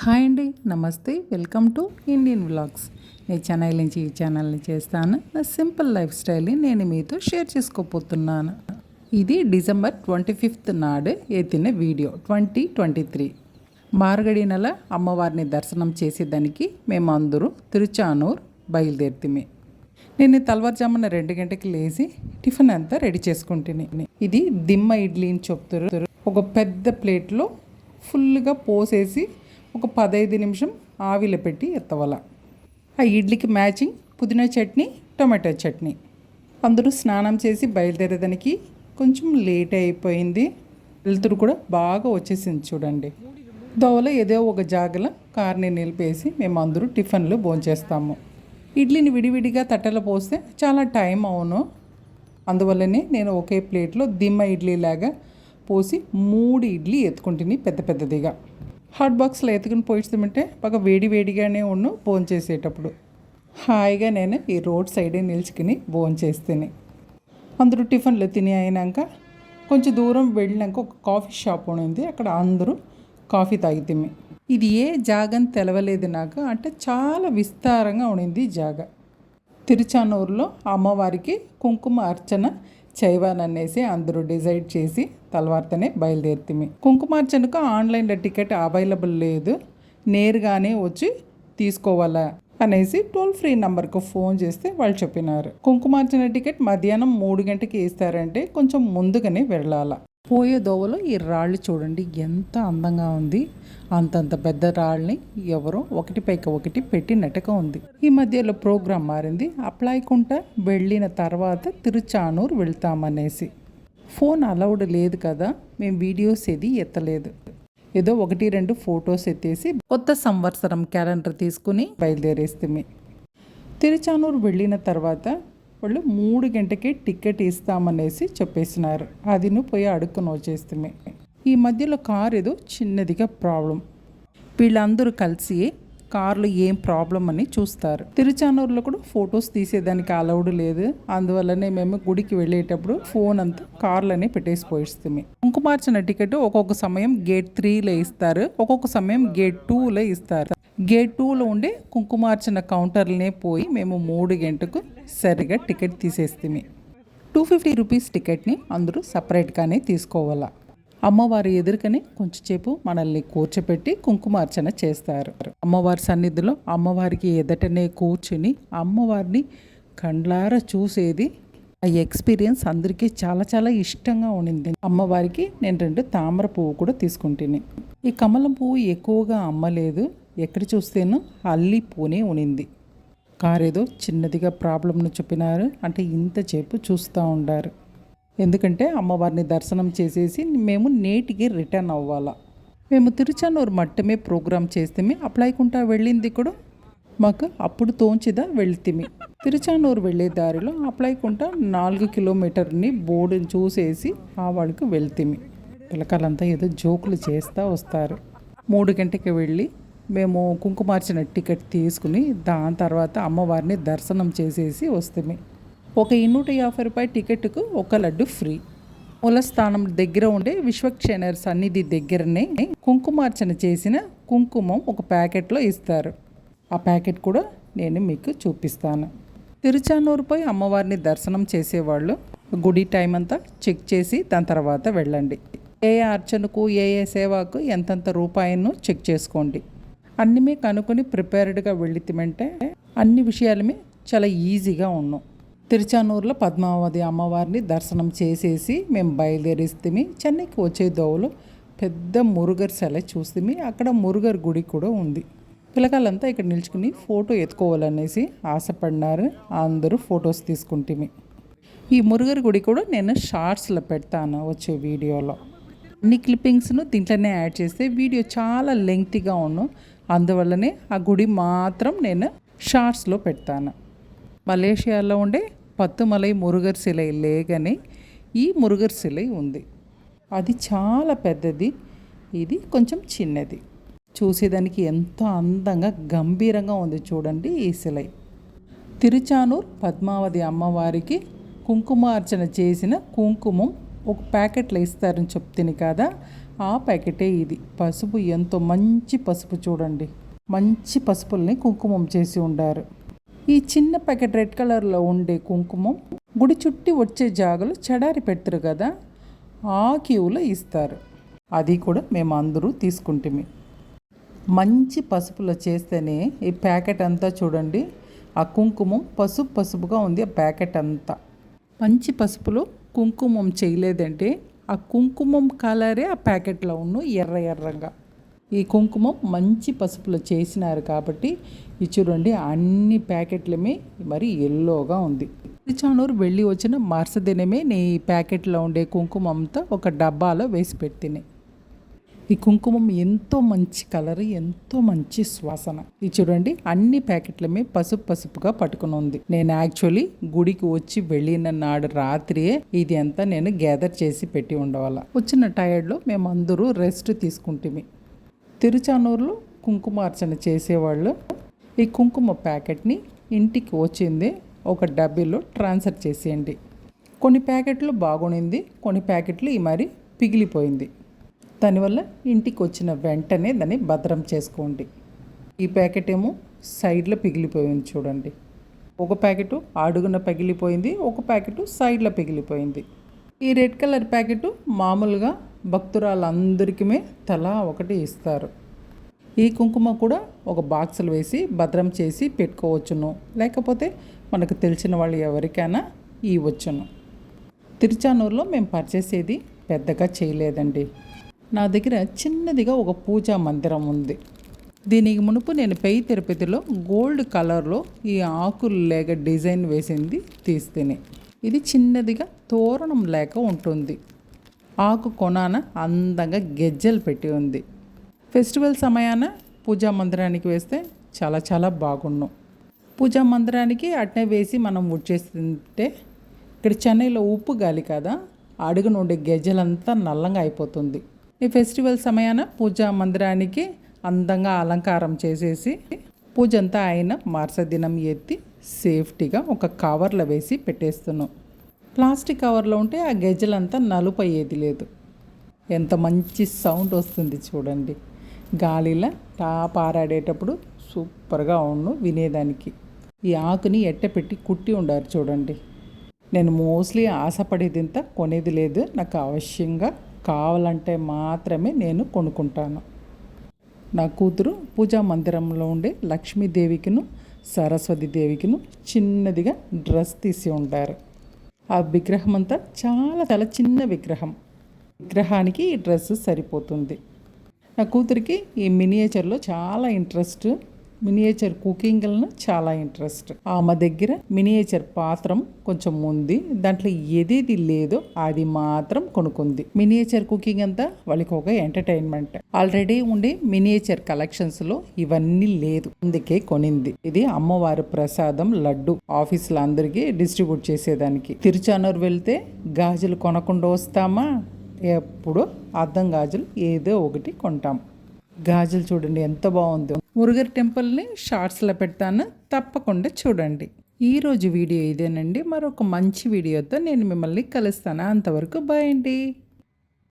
Hi అండి, నమస్తే, welcome to Indian vlogs. ఈ ఛానల్ నుంచి ఈ ఛానల్ని చేస్తాను. నా సింపుల్ లైఫ్ స్టైల్ని నేను మీతో షేర్ చేసుకోబోతున్నాను. ఇది డిసెంబర్ 25th నాడు ఎత్తిన వీడియో 2023. మార్గడి నెల అమ్మవారిని దర్శనం చేసేదానికి మేము అందరూ తిరుచానూర్ బయలుదేరితిమి. నేను తెల్లవారుజామున 2 గంటకి లేచి టిఫిన్ అంతా రెడీ చేసుకుంటుని. ఇది దిమ్మ ఇడ్లీ అని చెప్తారు. ఒక పెద్ద ప్లేట్లో ఫుల్గా పోసేసి ఒక 15 నిమిషం ఆవిలో పెట్టి ఎత్తవల. ఆ ఇడ్లీకి మ్యాచింగ్ పుదీనా చట్నీ, టొమాటో చట్నీ. అందరూ స్నానం చేసి బయలుదేరేదానికి కొంచెం లేట్ అయిపోయింది. వెళ్తురు కూడా బాగా వచ్చేసింది చూడండి. దోవలో ఏదో ఒక జాగల కార్ని నిలిపేసి మేము అందరూ టిఫిన్లు భోంచేస్తాము. ఇడ్లీని విడివిడిగా తట్టలో పోస్తే చాలా టైం అవును. అందువల్లనే నేను ఒకే ప్లేట్లో దిమ్మ ఇడ్లీ లాగా పోసి 3 ఇడ్లీ ఎత్తుకుంటుని పెద్ద పెద్దదిగా. హాట్ బాక్స్లో ఎత్తుకుని పోయిస్తామంటే బాగా వేడిగానే ఉన్ను భోంచేసేటప్పుడు. హాయిగా నేను ఈ రోడ్ సైడే నిల్చుకుని భోంచేస్తేనే. అందరూ టిఫిన్లు తిని అయినాక కొంచెం దూరం వెళ్ళినాక ఒక కాఫీ షాప్ ఉంది. అక్కడ అందరూ కాఫీ తాగితేమి. ఇది ఏ జాగని తెలవలేదు నాకు. అంటే చాలా విస్తారంగా ఉండింది జాగా. తిరుచానూరులో అమ్మవారికి కుంకుమ అర్చన చేయవాలనేసి అందరూ డిసైడ్ చేసి తలవార్తనే బయలుదేరితిమి. కుంకుమార్చనకు ఆన్లైన్లో టికెట్ అవైలబుల్ లేదు, నేరుగానే వచ్చి తీసుకోవాలా అనేసి టోల్ ఫ్రీ నెంబర్కు ఫోన్ చేస్తే వాళ్ళు చెప్పినారు. కుంకుమార్చన టికెట్ మధ్యాహ్నం 3 గంటకి ఇస్తారంటే కొంచెం ముందుగానే వెళ్ళాలా. పోయే దోవలో ఈ రాళ్ళు చూడండి ఎంత అందంగా ఉంది. అంతంత పెద్ద రాళ్ళని ఎవరో ఒకటిపైకి ఒకటి పెట్టినట్టుగా ఉంది. ఈ మధ్యలో ప్రోగ్రాం మారింది. అప్లైకుంటా వెళ్ళిన తర్వాత తిరుచానూరు వెళ్తామనేసి. ఫోన్ అలౌడ్ లేదు కదా, మేము వీడియోస్ ఏది ఎత్తలేదు. ఏదో 1-2 ఫొటోస్ ఎత్తేసి కొత్త సంవత్సరం క్యాలెండర్ తీసుకుని బయలుదేరేస్తే. తిరుచానూరు వెళ్ళిన తర్వాత వాళ్ళు 3 గంటకే టికెట్ ఇస్తామనేసి చెప్పేసినారు. అది నువ్వు పోయి అడుక్కుని వచ్చేస్తే. ఈ మధ్యలో కారు ఏదో చిన్నదిగా ప్రాబ్లం. వీళ్ళందరూ కలిసి కార్లో ఏం ప్రాబ్లం అని చూస్తారు. తిరుచానూరులో కూడా ఫొటోస్ తీసేదానికి అలౌడ్ లేదు. అందువల్లనే మేము గుడికి వెళ్ళేటప్పుడు ఫోన్ అంతా కార్లోనే పెట్టేసి పోయిస్తామే. కుంకుమార్చన టికెట్ ఒక్కొక్క సమయం గేట్ 3లో ఇస్తారు, ఒక్కొక్క సమయం గేట్ 2లో ఇస్తారు. గేట్ 2లో ఉండే కుంకుమార్చన కౌంటర్లనే పోయి మేము 3 గంటకు సరిగా టికెట్ తీసేస్తామే. 250 రూపీస్ టికెట్ని అందరూ సపరేట్గానే తీసుకోవాలా. అమ్మవారి ఎదురుకని కొంచెంసేపు మనల్ని కూర్చోపెట్టి కుంకుమార్చన చేస్తారు. అమ్మవారి సన్నిధిలో అమ్మవారికి ఎదటనే కూర్చుని అమ్మవారిని కండ్లారా చూసేది ఆ ఎక్స్పీరియన్స్ అందరికీ చాలా చాలా ఇష్టంగా ఉండింది. అమ్మవారికి నేను 2 తామర పువ్వు కూడా తీసుకుంటేనే. ఈ కమలం పువ్వు ఎక్కువగా అమ్మలేదు, ఎక్కడ చూస్తేనో అల్లిపోనే ఉనింది. కారు ఏదో చిన్నదిగా ప్రాబ్లంను చెప్పినారు. అంటే ఇంతసేపు చూస్తూ ఉండారు. ఎందుకంటే అమ్మవారిని దర్శనం చేసేసి మేము నేటికి రిటర్న్ అవ్వాలా. మేము తిరుచానూరు మట్టమే ప్రోగ్రామ్ చేస్తేమి. అప్లైకుంటా వెళ్ళింది కూడా మాకు అప్పుడు తోంచిదా వెళ్తేమి. తిరుచానూరు వెళ్ళే దారిలో అప్లైకుంటా 4 కిలోమీటర్ని బోర్డుని చూసేసి ఆ వాళ్ళకి వెళ్తేమి. పిల్లకాయలంతా ఏదో జోకులు చేస్తూ వస్తారు. 3 గంటకి వెళ్ళి మేము కుంకుమార్చన టికెట్ తీసుకుని దాని తర్వాత అమ్మవారిని దర్శనం చేసేసి వస్తామే. ఒక 250 రూపాయల టికెట్కు ఒక లడ్డు ఫ్రీ. మూలస్థానం దగ్గర ఉండే విశ్వక్షేణర్ సన్నిధి దగ్గరనే కుంకుమార్చన చేసిన కుంకుమం ఒక ప్యాకెట్లో ఇస్తారు. ఆ ప్యాకెట్ కూడా నేను మీకు చూపిస్తాను. తిరుచానూరుపై అమ్మవారిని దర్శనం చేసేవాళ్ళు గుడి టైం అంతా చెక్ చేసి దాని తర్వాత వెళ్ళండి. ఏ అర్చనకు ఏ సేవకు ఎంతంత రూపాయను చెక్ చేసుకోండి. అన్నీ కనుక్కొని ప్రిపేర్డ్గా వెళితేమంటే అన్ని విషయాలమే చాలా ఈజీగా ఉన్నాం. తిరుచానూరులో పద్మావతి అమ్మవారిని దర్శనం చేసేసి మేము బయలుదేరిస్తే చెన్నైకి వచ్చే దోవలో పెద్ద మురుగర్ సెల చూస్తే అక్కడ మురుగర్ గుడి కూడా ఉంది. పిల్లకాయలంతా ఇక్కడ నిల్చుకుని ఫోటో ఎత్తుకోవాలనేసి ఆశపడినారు. అందరూ ఫొటోస్ తీసుకుంటే ఈ మురుగర్ గుడి కూడా నేను షార్ట్స్లో పెడతాను వచ్చే వీడియోలో. అన్ని క్లిప్పింగ్స్ను దీంట్లోనే యాడ్ చేస్తే వీడియో చాలా లెంగ్తీగా ఉన్నాను. అందువల్లనే ఆ గుడి మాత్రం నేను షార్ట్స్లో పెడతాను. మలేషియాలో ఉండే పత్తుమలై మురుగర్ శిలై లేగానే ఈ మురుగర్ శిలై ఉంది. అది చాలా పెద్దది, ఇది కొంచెం చిన్నది. చూసేదానికి ఎంతో అందంగా గంభీరంగా ఉంది చూడండి ఈ శిలై. తిరుచానూర్ పద్మావతి అమ్మవారికి కుంకుమార్చన చేసిన కుంకుమం ఒక ప్యాకెట్లో ఇస్తారని చెప్ತೀನಿ కదా, ఆ ప్యాకెటే ఇది. పసుపు ఎంతో మంచి పసుపు చూడండి, మంచి పసుపుల్ని కుంకుమం చేసి ఉండారు. ఈ చిన్న ప్యాకెట్ రెడ్ కలర్లో ఉండే కుంకుమం గుడి చుట్టి వచ్చే జాగలు చెడారి పెడతారు కదా, ఆ క్యూలో ఇస్తారు. అది కూడా మేము అందరూ తీసుకుంటాము. మంచి పసుపులో చేస్తేనే ఈ ప్యాకెట్ అంతా చూడండి, ఆ కుంకుమం పసుపుగా ఉంది. ఆ ప్యాకెట్ అంతా మంచి పసుపులో కుంకుమం చేయలేదంటే ఆ కుంకుమం కలరే ఆ ప్యాకెట్లో ఉన్న ఎర్రగా. ఈ కుంకుమం మంచి పసుపులో చేసినారు కాబట్టి ఇది చూడండి, అన్ని ప్యాకెట్లమే మరి ఎల్లోగా ఉంది. తిరుచానూరు వెళ్ళి వచ్చిన మరుసదినమే నేను ఈ ప్యాకెట్లో ఉండే కుంకుమం అంతా ఒక డబ్బాలో వేసి పెట్టినాయి. ఈ కుంకుమం ఎంతో మంచి కలర్, ఎంతో మంచి సువాసన. ఇది చూడండి, అన్ని ప్యాకెట్లమే పసుపుగా పట్టుకుని ఉంది. నేను యాక్చువల్లీ గుడికి వచ్చి వెళ్ళిన నాడు రాత్రియే ఇది అంతా నేను గ్యాదర్ చేసి పెట్టి ఉండవాల. వచ్చిన టైర్డ్లో మేము అందరూ రెస్ట్ తీసుకుంటాము. తిరుచానూరులో కుంకుమార్చన చేసేవాళ్ళు ఈ కుంకుమ ప్యాకెట్ని ఇంటికి వచ్చింది ఒక డబ్బీలో ట్రాన్స్ఫర్ చేసేయండి. కొన్ని ప్యాకెట్లు బాగునింది, కొన్ని ప్యాకెట్లు ఈ మరి పిగిలిపోయింది. దానివల్ల ఇంటికి వచ్చిన వెంటనే దాన్ని భద్రం చేసుకోండి. ఈ ప్యాకెట్ ఏమో సైడ్లో పిగిలిపోయింది చూడండి. ఒక ప్యాకెట్ అడుగున పగిలిపోయింది, ఒక ప్యాకెట్ సైడ్లో పిగిలిపోయింది. ఈ రెడ్ కలర్ ప్యాకెట్ మామూలుగా భక్తురాలందరికీ తలా ఒకటి ఇస్తారు. ఈ కుంకుమ కూడా ఒక బాక్సులు వేసి భద్రం చేసి పెట్టుకోవచ్చును, లేకపోతే మనకు తెలిసిన వాళ్ళు ఎవరికైనా ఇవ్వచ్చును. తిరుచానూరులో మేము పర్చేస్ ఏది పెద్దగా చేయలేదండి. నా దగ్గర చిన్నదిగా ఒక పూజా మందిరం ఉంది. దీనికి మునుపు నేను పై తిరుపతిలో గోల్డ్ కలర్లో ఈ ఆకులు లేక డిజైన్ వేసింది తీస్తేనే. ఇది చిన్నదిగా తోరణం లేక ఉంటుంది. ఆకు కొనాన అందంగా గెజ్జలు పెట్టి ఉంది. ఫెస్టివల్ సమయాన పూజా మందిరానికి వేస్తే చాలా బాగున్నాం. పూజా మందిరానికి అట్నే వేసి మనం ఉడ్చేస్తుంటే ఇక్కడ చెన్నైలో ఉప్పు గాలి కదా, అడుగు నుండి గెజ్జలంతా నల్లంగా అయిపోతుంది. ఈ ఫెస్టివల్ సమయాన పూజా మందిరానికి అందంగా అలంకారం చేసేసి పూజ అంతా అయిన మరుసదినం ఎత్తి సేఫ్టీగా ఒక కవర్లో వేసి పెట్టేస్తున్నాం. ప్లాస్టిక్ కవర్లో ఉంటే ఆ గెజ్జలంతా నలుపు అయ్యేది లేదు. ఎంత మంచి సౌండ్ వస్తుంది చూడండి, గాలిలో పారాడేటప్పుడు సూపర్గా ఉండు వినేదానికి. ఈ ఆకుని ఎట్టపెట్టి కుట్టి ఉండారు చూడండి. నేను మోస్ట్లీ ఆశపడేదింత కొనేది లేదు, నాకు అవశ్యంగా కావాలంటే మాత్రమే నేను కొనుక్కుంటాను. నా కూతురు పూజా మందిరంలో ఉండే లక్ష్మీదేవికిను సరస్వతీదేవికిను చిన్నదిగా డ్రెస్ తీసి ఉంటారు. ఆ విగ్రహం అంతా చాలా చిన్న విగ్రహానికి ఈ డ్రెస్ సరిపోతుంది. నా కూతురికి ఈ మినియేచర్లో చాలా ఇంట్రెస్ట్, మినియేచర్ కుకింగ్లను చాలా ఇంట్రెస్ట్. ఆమె దగ్గర మినియేచర్ పాత్రం కొంచెం ఉంది, దాంట్లో ఏదేది లేదో అది మాత్రం కొనుక్కుంది. మినియేచర్ కుకింగ్ అంతా వాళ్ళకి ఒక ఎంటర్టైన్మెంట్. ఆల్రెడీ ఉండే మినియేచర్ కలెక్షన్స్లో ఇవన్నీ లేదు, అందుకే కొనింది. ఇది అమ్మవారి ప్రసాదం లడ్డు, ఆఫీసులో అందరికీ డిస్ట్రిబ్యూట్ చేసేదానికి. తిరుచానూరు వెళ్తే గాజులు కొనకుండా వస్తామా? ఎప్పుడు అద్దం గాజులు ఏదో ఒకటి కొంటాం. గాజులు చూడండి ఎంత బాగుందో. మురుగర్ టెంపుల్ని షార్ట్స్లో పెడతాను, తప్పకుండా చూడండి. ఈరోజు వీడియో ఇదేనండి. మరొక మంచి వీడియోతో నేను మిమ్మల్ని కలుస్తాను. అంతవరకు బాయ్ అండి.